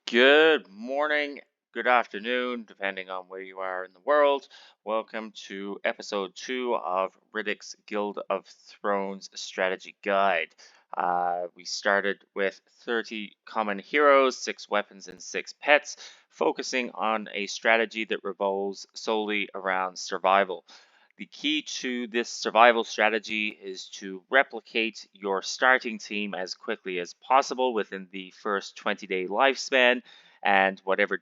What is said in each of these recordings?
Good morning, good afternoon, depending on where you are in the world. Welcome to episode 2 of Riddick's Guild of Thrones Strategy Guide. We started with 30 common heroes, 6 weapons, and 6 pets, focusing on a strategy that revolves solely around survival. The key to this survival strategy is to replicate your starting team as quickly as possible within the first 20-day lifespan, and whatever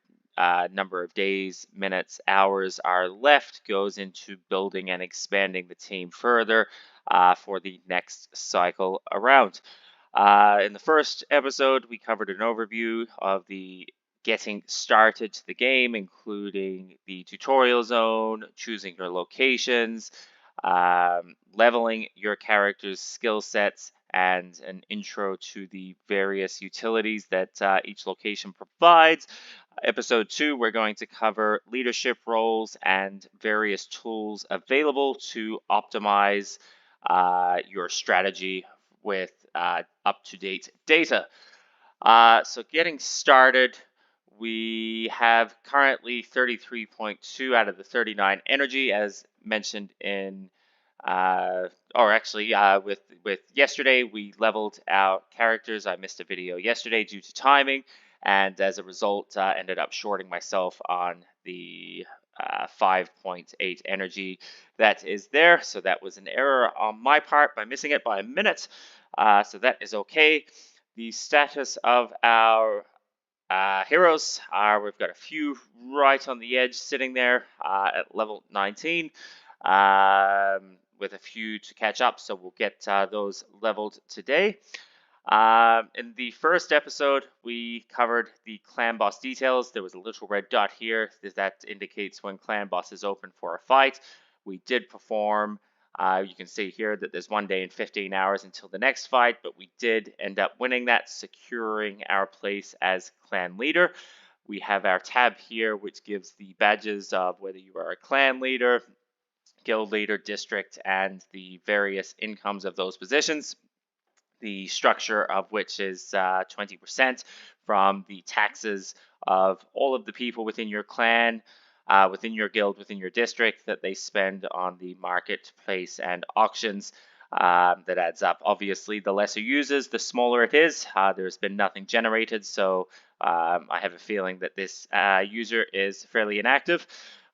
number of days, minutes, hours are left goes into building and expanding the team further for the next cycle around. In the first episode, we covered an overview of the getting started to the game, including the tutorial zone, choosing your locations, leveling your character's skill sets, and an intro to the various utilities that each location provides. Episode 2, we're going to cover leadership roles and various tools available to optimize your strategy with up-to-date data. So getting started, we have currently 33.2 out of the 39 energy, as mentioned in, with yesterday, we leveled our characters. I missed a video yesterday due to timing, and as a result, ended up shorting myself on the 5.8 energy that is there. So that was an error on my part by missing it by a minute. So that is okay. The status of our heroes are we've got a few right on the edge sitting there at level 19 with a few to catch up, so we'll get those leveled today. In the first episode, we covered the clan boss details. There was a little red dot here that indicates when clan boss is open for a fight. We did perform. You can see here that there's 1 day and 15 hours until the next fight, but we did end up winning that, securing our place as clan leader. We have our tab here, which gives the badges of whether you are a clan leader, guild leader, district, and the various incomes of those positions. The structure of which is 20% from the taxes of all of the people within your clan, within your guild, within your district that they spend on the marketplace and auctions. That adds up. Obviously, the lesser users, the smaller it is. There's been nothing generated, so I have a feeling that this user is fairly inactive,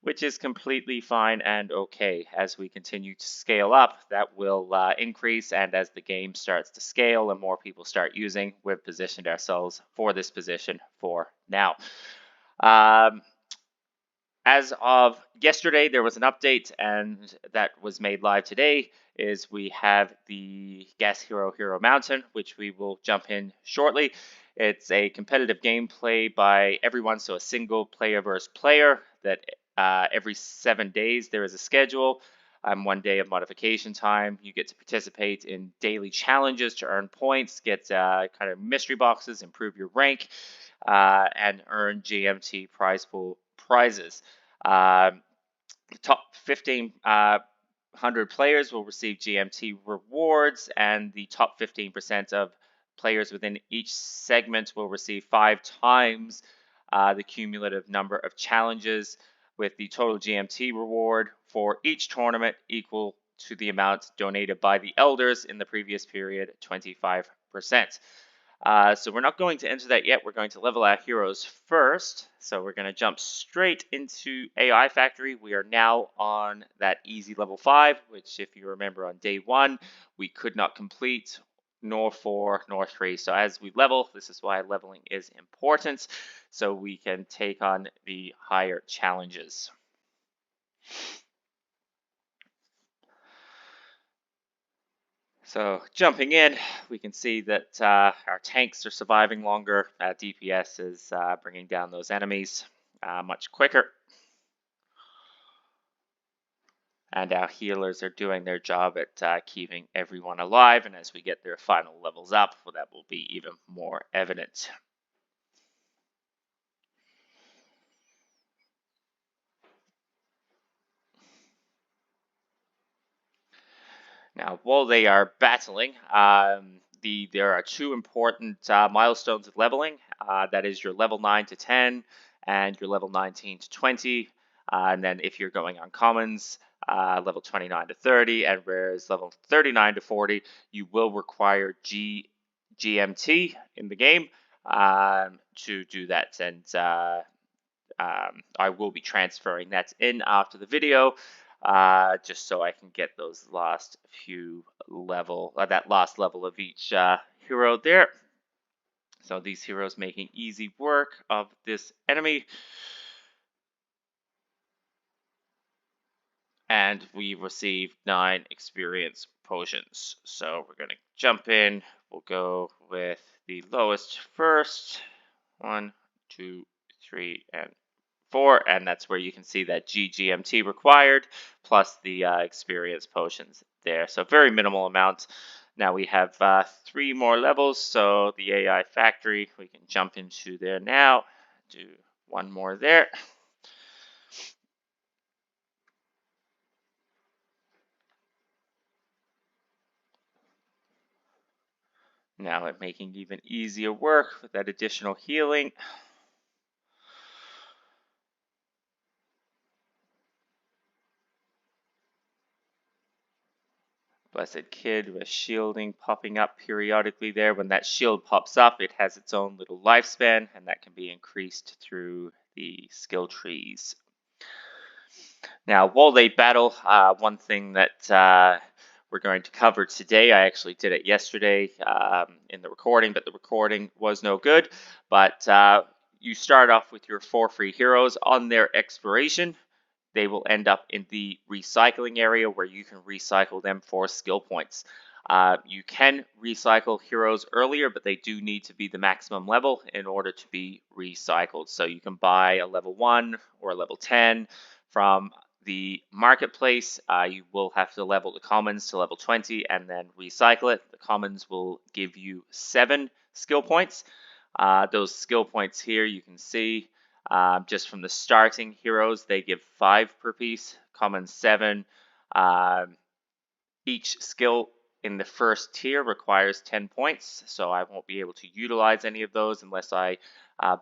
which is completely fine and okay. As we continue to scale up, that will increase, and as the game starts to scale and more people start using, we've positioned ourselves for this position for now. As of yesterday, there was an update, and that was made live today, is we have the Gas Hero Hero Mountain, which we will jump in shortly. It's a competitive gameplay by everyone, so a single player versus player that every 7 days there is a schedule. 1 day of modification time. You get to participate in daily challenges to earn points, get kind of mystery boxes, improve your rank, and earn GMT prize pool prizes. The top 1,500 players will receive GMT rewards, and the top 15% of players within each segment will receive 5 times the cumulative number of challenges, with the total GMT reward for each tournament equal to the amount donated by the elders in the previous period, 25%. So we're not going to enter that yet. We're going to level our heroes first. So we're going to jump straight into AI Factory. We are now on that easy level 5, which if you remember on day 1, we could not complete, nor 4, nor 3. So as we level, this is why leveling is important, so we can take on the higher challenges. So jumping in, we can see that our tanks are surviving longer. DPS is bringing down those enemies much quicker. And our healers are doing their job at keeping everyone alive. And as we get their final levels up, well, that will be even more evident. Now, while they are battling, there are two important milestones of leveling. That is your level 9 to 10 and your level 19 to 20. And then if you're going on commons, level 29 to 30, and whereas level 39 to 40, you will require GMT in the game to do that. And I will be transferring that in after the video, just so I can get those last few that last level of each hero there. So these heroes making easy work of this enemy. And we received 9 experience potions. So we're going to jump in. We'll go with the lowest first. 1, 2, 3, and 4, and that's where you can see that GGMT required, plus the experience potions there. So very minimal amount. Now we have 3 more levels, so the AI factory, we can jump into there now. Do 1 more there. Now it's making even easier work with that additional healing. Blessed Kid with shielding popping up periodically there. When that shield pops up, it has its own little lifespan, and that can be increased through the skill trees. Now, while they battle, one thing that we're going to cover today, I actually did it yesterday in the recording, but the recording was no good. But you start off with your 4 free heroes. On their expiration, they will end up in the recycling area where you can recycle them for skill points. You can recycle heroes earlier, but they do need to be the maximum level in order to be recycled. So you can buy a level 1 or a level 10 from the marketplace. You will have to level the commons to level 20 and then recycle it. The commons will give you 7 skill points. Those skill points here you can see just from the starting heroes, they give 5 per piece, common 7. Each skill in the first tier requires 10 points, so I won't be able to utilize any of those unless I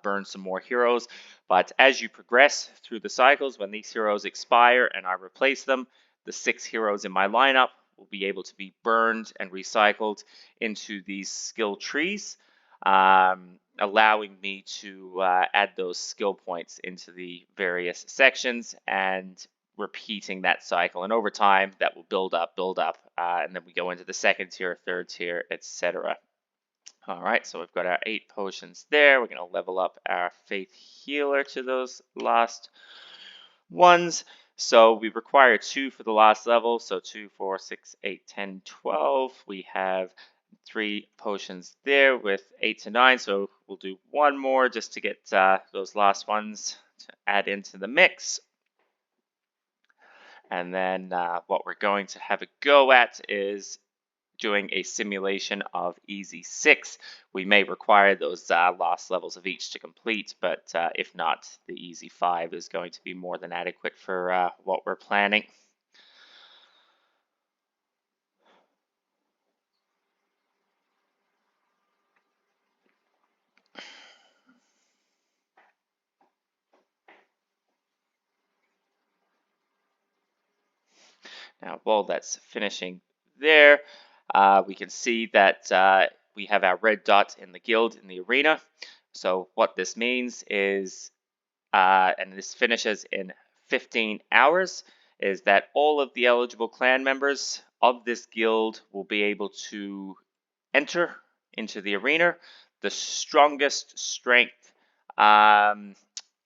burn some more heroes. But as you progress through the cycles, when these heroes expire and I replace them, the 6 heroes in my lineup will be able to be burned and recycled into these skill trees, allowing me to add those skill points into the various sections and repeating that cycle. And over time, that will build up, and then we go into the second tier, third tier, etc. All right, so we've got our 8 potions there. We're going to level up our Faith Healer to those last ones. So we require 2 for the last level. So 2, 4, 6, 8, 10, 12. We have 3 potions there with 8 to 9. So we'll do 1 more just to get those last ones to add into the mix. And then what we're going to have a go at is doing a simulation of Easy 6. We may require those last levels of each to complete, but if not, the Easy 5 is going to be more than adequate for what we're planning. Now, while that's finishing there, we can see that we have our red dot in the guild in the arena. So what this means is, and this finishes in 15 hours, is that all of the eligible clan members of this guild will be able to enter into the arena. The strongest strength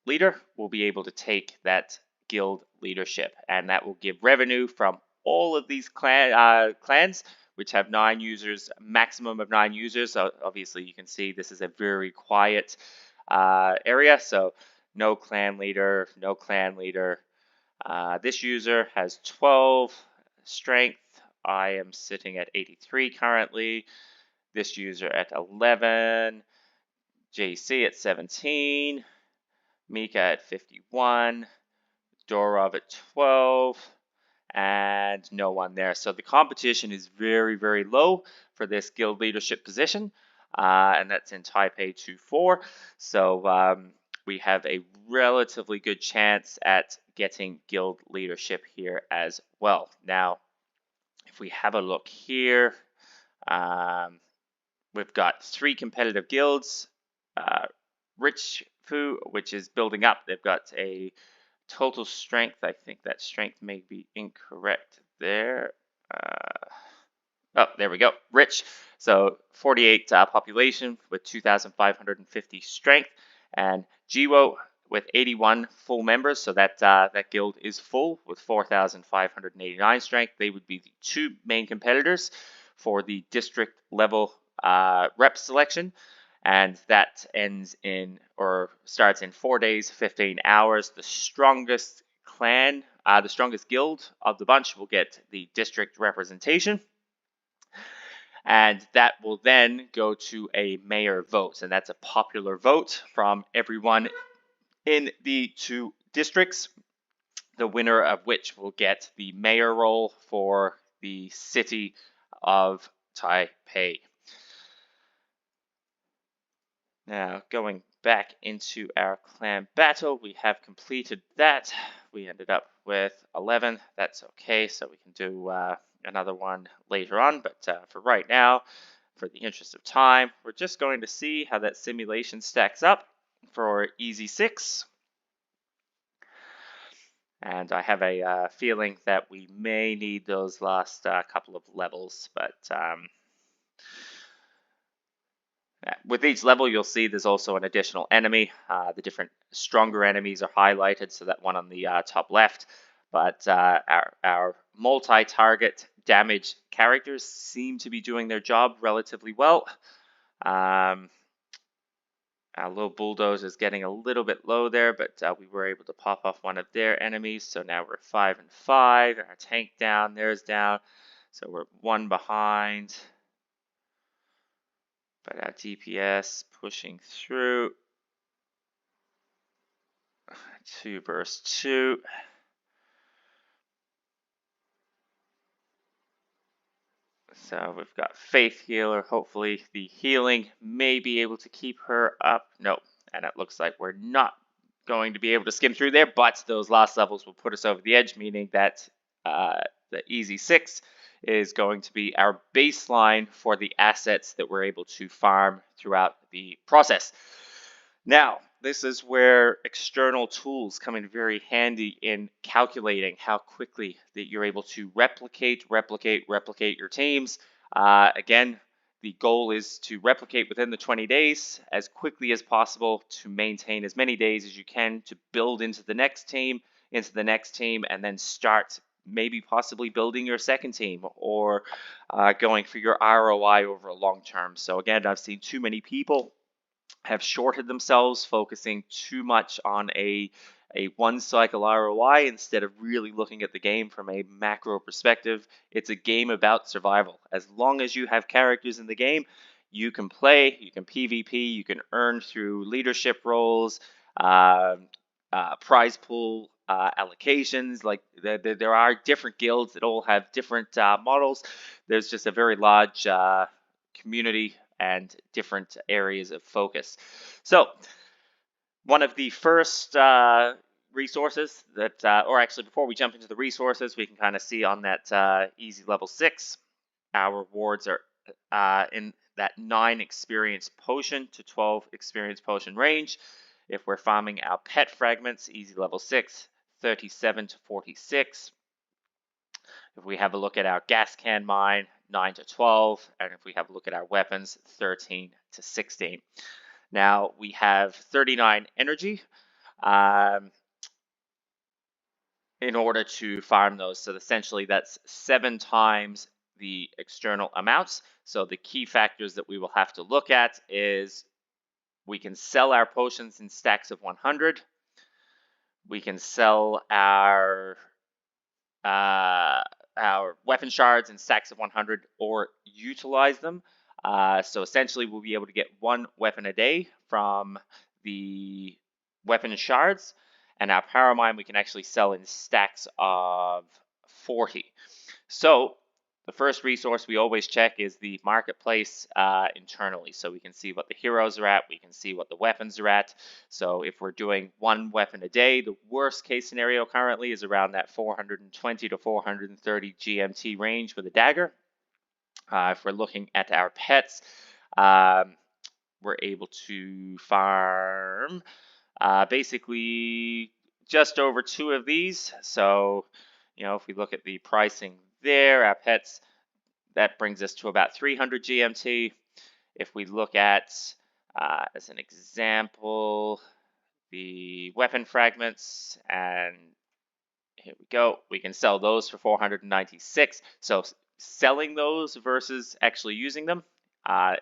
leader will be able to take that guild leadership, and that will give revenue from all of these clans which have 9 users, maximum of 9 users. So obviously you can see this is a very quiet area, so no clan leader, no clan leader. This user has 12 strength. I am sitting at 83 currently. This user at 11. JC at 17. Mika at 51. Dorov at 12. and no one there. So the competition is very, very low for this guild leadership position, and that's in Taipei 2-4. So we have a relatively good chance at getting guild leadership here as well. Now, if we have a look here, we've got 3 competitive guilds. Rich Fu, which is building up. They've got a total strength. I think that strength may be incorrect there. Oh, there we go. Rich. So 48 population with 2,550 strength, and Jiwo with 81 full members. So that that guild is full with 4,589 strength. They would be the 2 main competitors for the district level rep selection, and that ends in or starts in 4 days, 15 hours. The strongest clan, the strongest guild of the bunch will get the district representation. And that will then go to a mayor vote, and that's a popular vote from everyone in the 2 districts, the winner of which will get the mayor role for the city of Taipei. Now, going back into our clan battle, we have completed that. We ended up with 11. That's okay, so we can do another one later on. But for right now, for the interest of time, we're just going to see how that simulation stacks up for Easy 6. And I have a feeling that we may need those last couple of levels, but with each level, you'll see there's also an additional enemy. The different stronger enemies are highlighted, so that one on the top left. But our multi-target damage characters seem to be doing their job relatively well. Our little bulldozer is getting a little bit low there, but we were able to pop off one of their enemies. So now we're 5 and 5. Our tank down, theirs down. So we're 1 behind. But our DPS pushing through. 2 burst 2. So we've got Faith Healer. Hopefully the healing may be able to keep her up. No, and it looks like we're not going to be able to skim through there, but those last levels will put us over the edge, meaning that the Easy 6 is going to be our baseline for the assets that we're able to farm throughout the process. Now, this is where external tools come in very handy in calculating how quickly that you're able to replicate your teams. Again, the goal is to replicate within the 20 days as quickly as possible to maintain as many days as you can to build into the next team, and then start maybe possibly building your second team or going for your ROI over a long term. So again, I've seen too many people have shorted themselves, focusing too much on a one cycle ROI instead of really looking at the game from a macro perspective. It's a game about survival. As long as you have characters in the game, you can play, you can PvP, you can earn through leadership roles, prize pool allocations. Like there are different guilds that all have different models. There's just a very large community and different areas of focus. So one of the first resources that, or actually before we jump into the resources, we can kind of see on that easy level 6, our rewards are in that 9 experience potion to 12 experience potion range. If we're farming our pet fragments, easy level 6, 37 to 46. If we have a look at our gas can mine, 9 to 12, and if we have a look at our weapons, 13 to 16. Now we have 39 energy in order to farm those. So essentially that's 7 times the external amounts. So the key factors that we will have to look at is we can sell our potions in stacks of 100. We can sell our weapon shards in stacks of 100 or utilize them. So essentially we'll be able to get 1 weapon a day from the weapon shards, and our power mine we can actually sell in stacks of 40. So the first resource we always check is the marketplace internally. So we can see what the heroes are at, we can see what the weapons are at. So if we're doing one weapon a day, the worst case scenario currently is around that 420 to 430 GMT range with a dagger. If we're looking at our pets, we're able to farm basically just over 2 of these. So, if we look at the pricing there, our pets, that brings us to about 300 GMT. If we look at, as an example, the weapon fragments, and here we go, we can sell those for 496. So selling those versus actually using them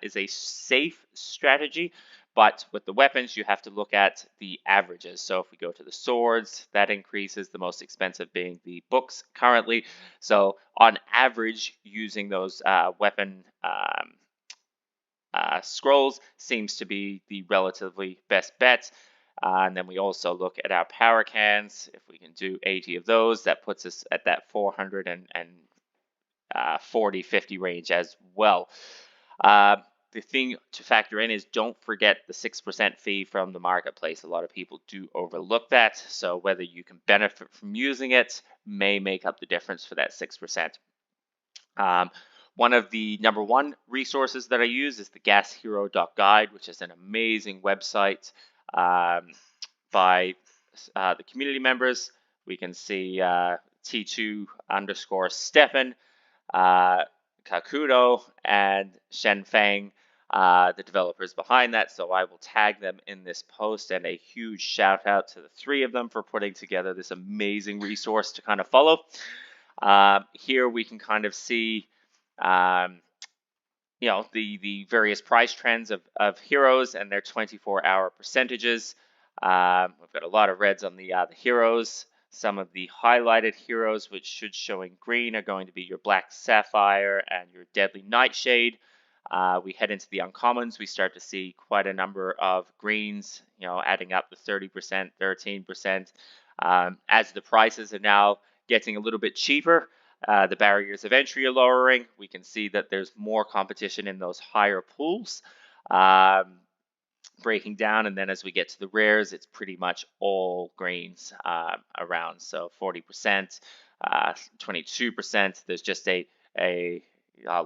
is a safe strategy. But with the weapons, you have to look at the averages. So if we go to the swords, that increases, the most expensive being the books currently. So on average, using those weapon scrolls seems to be the relatively best bet. And then we also look at our power cans. If we can do 80 of those, that puts us at that 440, 50 range as well. The thing to factor in is don't forget the 6% fee from the marketplace. A lot of people do overlook that. So whether you can benefit from using it may make up the difference for that 6%. One of the number one resources that I use is the gashero.guide, which is an amazing website by the community members. We can see T2 underscore Stefan, Kakudo, and Shen Feng, the developers behind that. So I will tag them in this post, and a huge shout out to the three of them for putting together this amazing resource to kind of follow. Here we can kind of see the various price trends of heroes and their 24-hour percentages. We've got a lot of reds on the heroes. Some of the highlighted heroes, which should show in green, are going to be your Black Sapphire and your Deadly Nightshade. We head into the uncommons. We start to see quite a number of greens, adding up to 30%, 13%. As the prices are now getting a little bit cheaper, the barriers of entry are lowering. We can see that there's more competition in those higher pools, breaking down. And then as we get to the rares, it's pretty much all greens around. So 40%, 22%. There's just a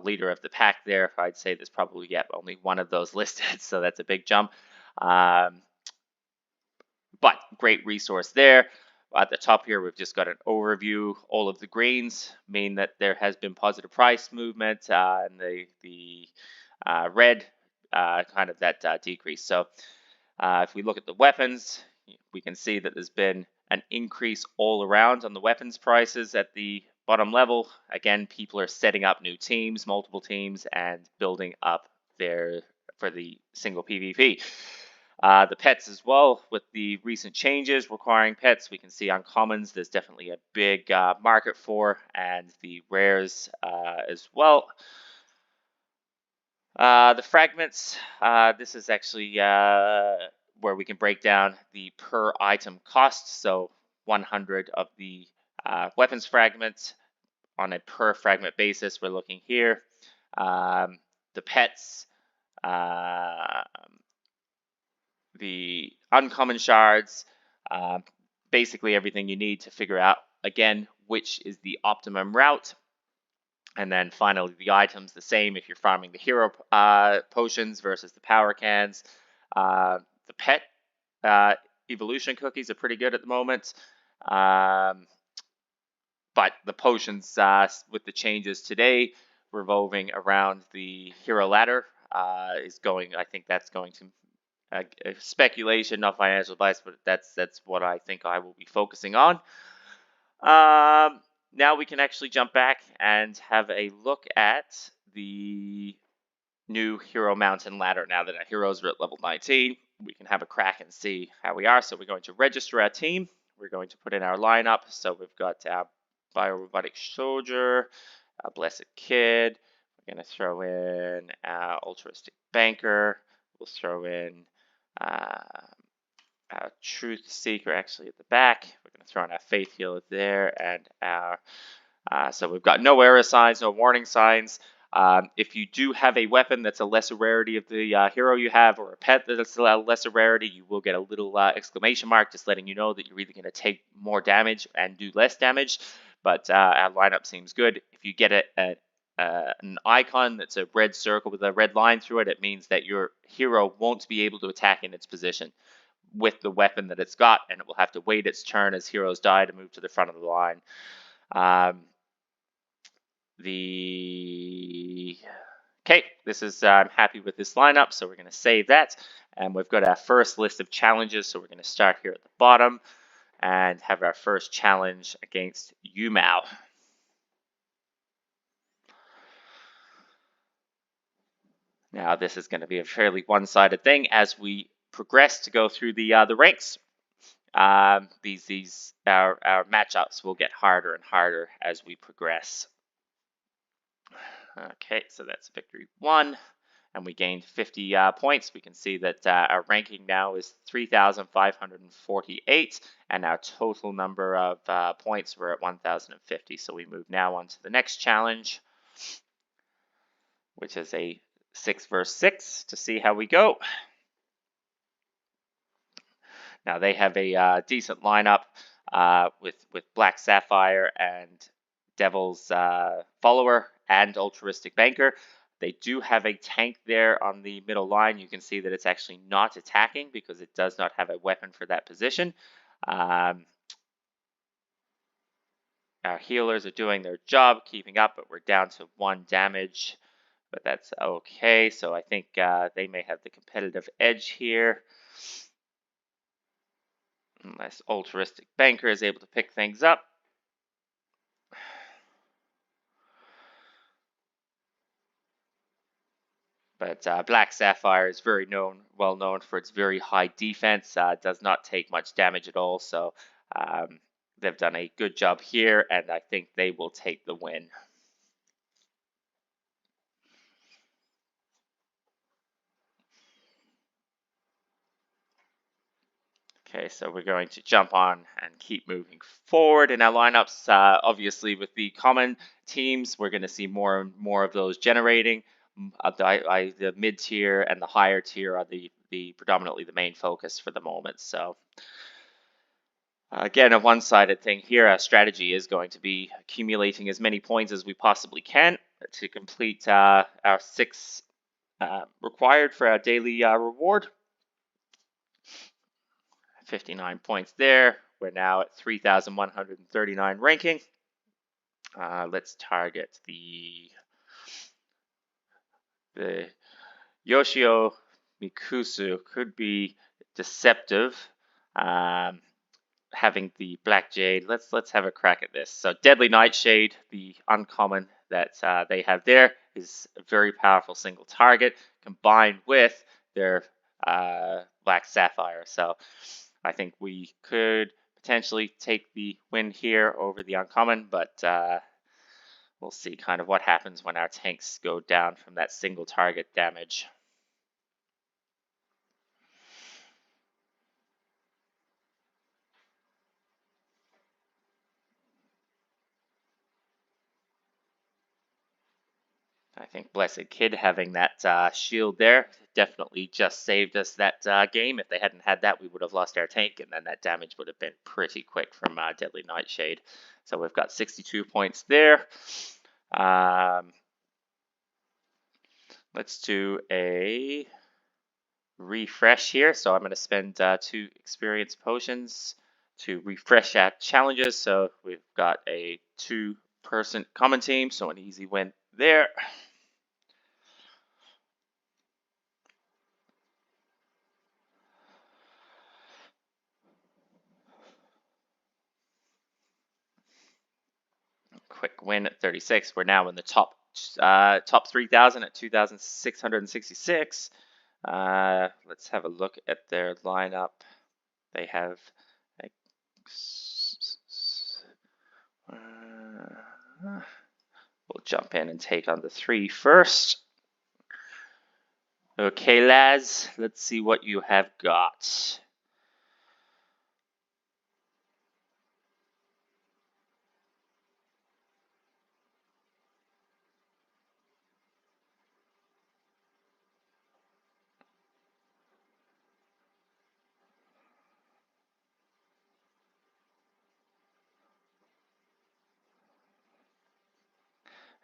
leader of the pack there. I'd say there's probably only one of those listed. So that's a big jump. But great resource there. At the top here, we've just got an overview. All of the greens mean that there has been positive price movement, and the red kind of that decrease. So if we look at the weapons, we can see that there's been an increase all around on the weapons prices at the bottom level. Again, people are setting up new teams, multiple teams, and building up for the single PvP. The pets as well, with the recent changes requiring pets, we can see uncommons there's definitely a big market for, and the rares as well. The fragments, this is actually where we can break down the per item cost. So 100 of the weapons fragments on a per fragment basis. We're looking here. The pets, the uncommon shards, basically everything you need to figure out, again, which is the optimum route. And then finally, the items, the same if you're farming the hero potions versus the power cans. The pet evolution cookies are pretty good at the moment. But the potions, with the changes today, revolving around the hero ladder, is going, I think that's going to speculation, not financial advice, but that's what I think I will be focusing on. Now we can actually jump back and have a look at the new Hero Mountain ladder. Now that our heroes are at level 19, we can have a crack and see how we are. So we're going to register our team. We're going to put in our lineup. So we've got our Biorobotic Soldier, our Blessed Kid. We're going to throw in our Altruistic Banker. We'll throw in our Truth Seeker actually at the back. We're going to throw in our Faith Healer there, and our So we've got no error signs, no warning signs. If you do have a weapon that's a lesser rarity of the hero you have, or a pet that's a lesser rarity, you will get a little exclamation mark just letting you know that you're either going to take more damage and do less damage. But our lineup seems good. If you get an icon that's a red circle with a red line through it, it means that your hero won't be able to attack in its position with the weapon that it's got, and it will have to wait its turn as heroes die to move to the front of the line. Okay, I'm happy with this lineup, so we're going to save that. And we've got our first list of challenges, so we're going to start here at the bottom and have our first challenge against Yumao. Now, this is going to be a fairly one-sided thing as we progress to go through the ranks. Our matchups will get harder and harder as we progress. Okay, so that's victory 1, and we gained 50 points. We can see that our ranking now is 3,548, and our total number of points were at 1,050. So we move now on to the next challenge, which is a 6 versus 6 to see how we go. Now they have a decent lineup with Black Sapphire and Devil's Follower and Altruistic Banker. They do have a tank there on the middle line. You can see that it's actually not attacking because it does not have a weapon for that position. Our healers are doing their job, keeping up, but we're down to 1 damage. But that's okay. So I think they may have the competitive edge here. Unless Altruistic Banker is able to pick things up. But Black Sapphire is very well known for its very high defense. Does not take much damage at all. So they've done a good job here, and I think they will take the win. Okay, so we're going to jump on and keep moving forward in our lineups. Obviously, with the common teams, we're going to see more and more of those generating. The mid tier and the higher tier are the predominantly the main focus for the moment. So again, a one-sided thing here. Our strategy is going to be accumulating as many points as we possibly can to complete our 6 required for our daily reward. 59 points there. We're now at 3,139 ranking. Let's target the Yoshio Mikusu. Could be deceptive. Having the Black Jade. Let's have a crack at this. So Deadly Nightshade, the uncommon that they have there, is a very powerful single target combined with their Black Sapphire. So I think we could potentially take the win here over the uncommon, but we'll see kind of what happens when our tanks go down from that single target damage. I think Blessed Kid having that shield there definitely just saved us that game. If they hadn't had that, we would have lost our tank, and then that damage would have been pretty quick from Deadly Nightshade. So we've got 62 points there. Let's do a refresh here. So I'm going to spend 2 experience potions to refresh our challenges. So we've got a 2-person common team, so an easy win there. Quick win at 36. We're now in the top 3,000 at 2,666. Let's have a look at their lineup. They have we'll jump in and take on the 3 first. Okay, lads, let's see what you have got.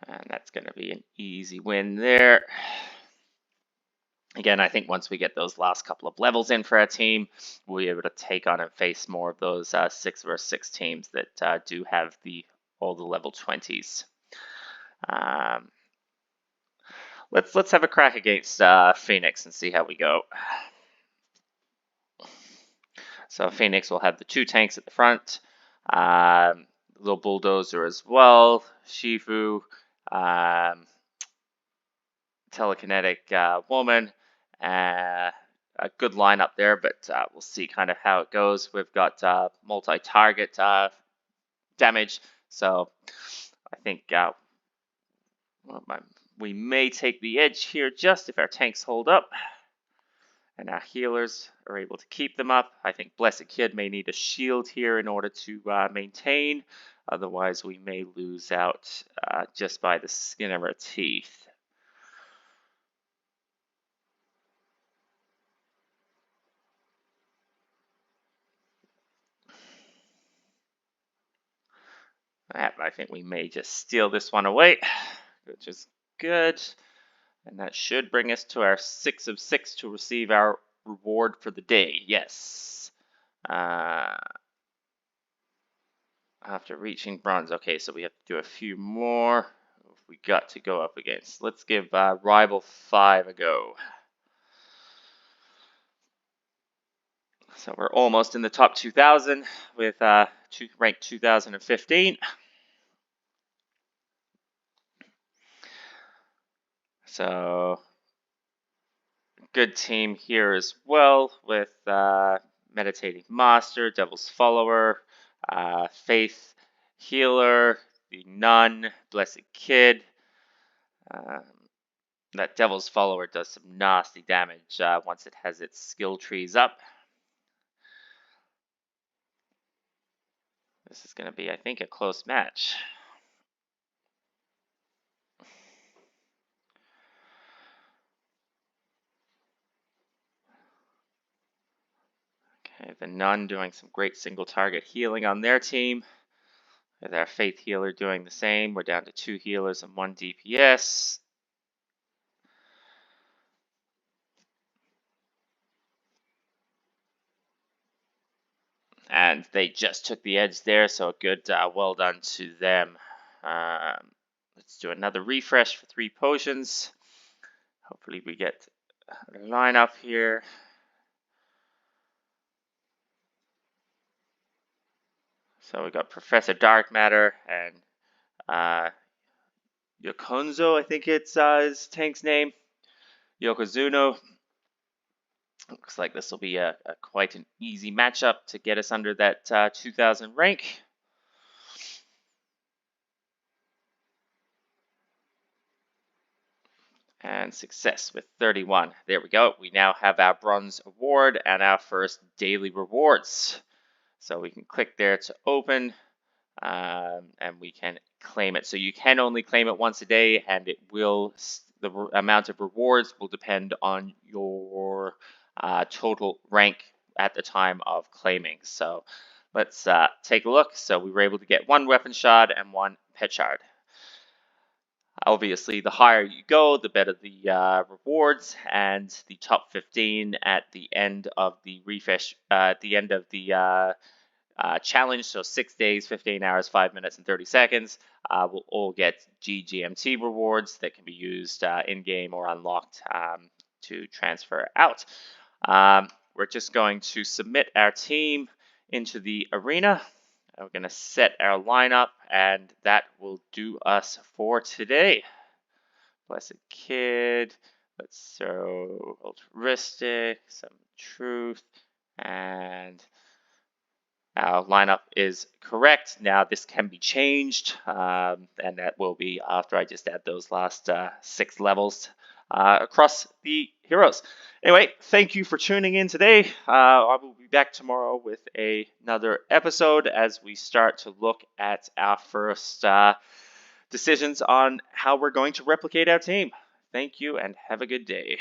And that's going to be an easy win there. Again, I think once we get those last couple of levels in for our team, we'll be able to take on and face more of those 6 versus 6 teams that do have all the level 20s. Let's have a crack against Phoenix and see how we go. So Phoenix will have the 2 tanks at the front, little bulldozer as well, Shifu, telekinetic woman, a good lineup there, but we'll see kind of how it goes. We've got multi-target damage, so I think we may take the edge here just if our tanks hold up and our healers are able to keep them up. I think Blessed Kid may need a shield here in order to maintain, otherwise we may lose out just by the skin of our teeth. I think we may just steal this one away, which is good. And that should bring us to our 6 of 6 to receive our reward for the day. Yes. After reaching bronze. Okay, so we have to do a few more. We got to go up against. Let's give Rival 5 a go. So we're almost in the top 2,000 with rank 2015. So good team here as well with Meditating Master, Devil's Follower, Faith Healer, the Nun, Blessed Kid. That Devil's Follower does some nasty damage once it has its skill trees up. This is going to be, I think, a close match. Okay, the Nun doing some great single target healing on their team. With our Faith Healer doing the same. We're down to 2 healers and 1 DPS. And they just took the edge there, so a good well done to them. Let's do another refresh for 3 potions. Hopefully we get a line up here. So we got Professor Dark Matter and Yokonzo, I think it's his tank's name. Yokozuno. Looks like this will be quite an easy matchup to get us under that 2,000 rank. And success with 31. There we go. We now have our bronze award and our first daily rewards. So we can click there to open and we can claim it. So you can only claim it once a day, and the amount of rewards will depend on your total rank at the time of claiming. So let's take a look. So we were able to get 1 weapon shard and 1 pet shard. Obviously, the higher you go, the better the rewards, and the top 15 at the end of the refresh, at the end of the challenge, so 6 days, 15 hours, 5 minutes, and 30 seconds, will all get GGMT rewards that can be used in-game or unlocked to transfer out. We're just going to submit our team into the arena. We're going to set our lineup, and that will do us for today. Blessed Kid, let's throw altruistic, some truth, and our lineup is correct. Now this can be changed, and that will be after I just add those last 6 levels across the heroes. Anyway, thank you for tuning in today. I will be back tomorrow with another episode as we start to look at our first decisions on how we're going to replicate our team. Thank you and have a good day.